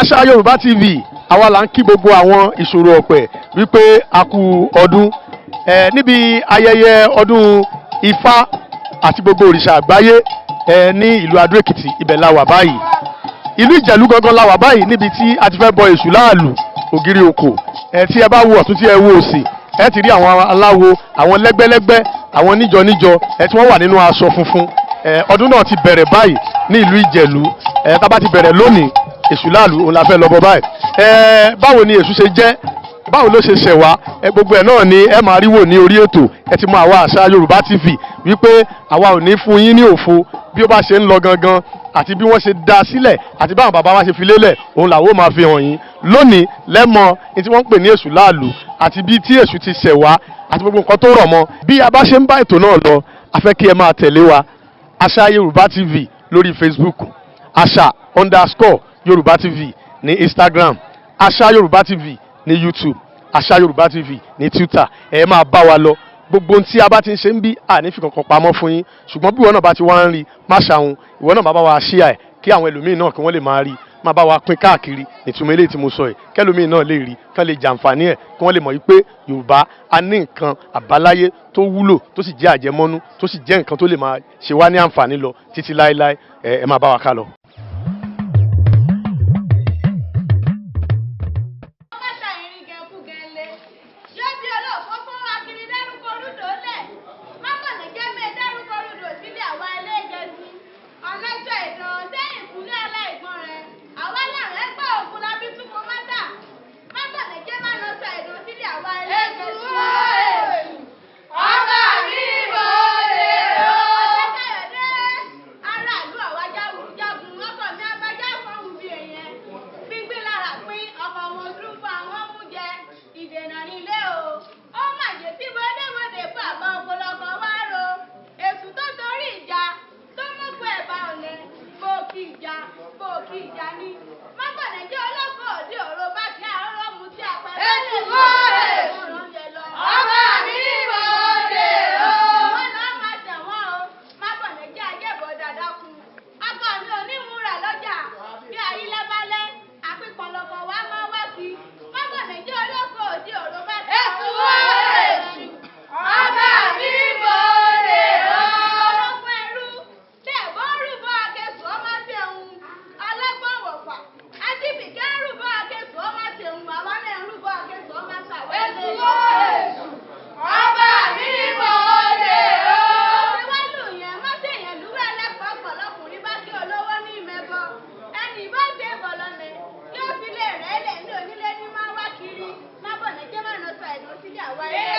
Àṣà Yorùbá TV àwa là ń kí gbogbo àwọn ìṣòro ọ̀pẹ wípé a kú ọdún níbi ayẹyẹ ọdún Ifá àti gbogbo òrìṣà àgbáyé ní ìlú Adó-Èkìtì ibẹ̀ la wà báyìí. Ìlú Ìjẹ̀lú gangan la wà báyìí níbi tí a ti fẹ́ bọ Èṣù láàlú ògiri òkò. Tí ẹ bá wo ọ̀tún tí ẹ wo òsì ẹ ti rí àwọn aláwo, àwọn lẹ́gbẹ́lẹ́gbẹ́, àwọn níjọ tí wọ́n wà nínú aṣọ funfun. Ọdún náà ti bẹ̀rẹ̀ báyìí ní ìlú Ìjẹ̀lú. Tá bá ti bẹ̀rẹ̀ lónìí Èṣù láàlú òun la fẹ́ lọ bọ báyìí. Báwo ni Èṣù ṣe jẹ́, báwo ló ṣe ṣẹ̀ wá, gbogbo ẹ̀ náà ni ẹ máa rí wò ní orí ètò. Ẹ ti mọ àwa Àṣà Yorùbá TV wípé àwa ò ní fún yín ní òfo bí ó bá ṣe ń lọ gangan àti bí wọ́n ṣe dá sílẹ̀ àti báwọn bàbá wa ṣe fi lélẹ̀ òun làwọn máa fi hàn yín lónìí lẹ́mọ̀ ní tí wọ́n ń pè ní Èṣù láàlú àti bí tí Èṣù ti ṣẹ̀ wá àti gbogbo nǹkan tó rọ̀ mọ́. Bí a bá ṣe ń bá ètò náà lọ a fẹ́ kí ẹ máa tẹ̀lé wa Àṣà Yorùbá TV lórí Facebook, Àṣà_Yorùbá TV ní Instagram, Àṣà Yorùbá TV ní YouTube, Àṣà Yorùbá TV ní Twitter. Ẹ máa bá wa lọ gbogbo ohun tí a bá ti ń ṣe ń bí àní fi kankan pamọ́ fún yín, ṣùgbọ́n bí ìwọ náà bá ti wá ń rí má ṣàhun, ìwọ náà bá wa share ẹ̀ kí àwọn ẹlòmíín náà kí wọ́n lè máa rí, máa bá wa pín káàkiri ìtumọ̀ eléyìí tí mo sọ ẹ̀ kẹ́lòmíín náà lè rí kán lè jàǹfààní ẹ̀ kí wọ́n lè mọ̀ wípé Yorùbá a ní nǹkan àbáláyé tó wúlò tó sì jẹ́ àjẹmọ́nú tó sì jẹ́ nǹkan tó lè máa ṣe wá ní àǹfààní lọ títí láéláé. Ẹ máa bá wa ká lọ. Away.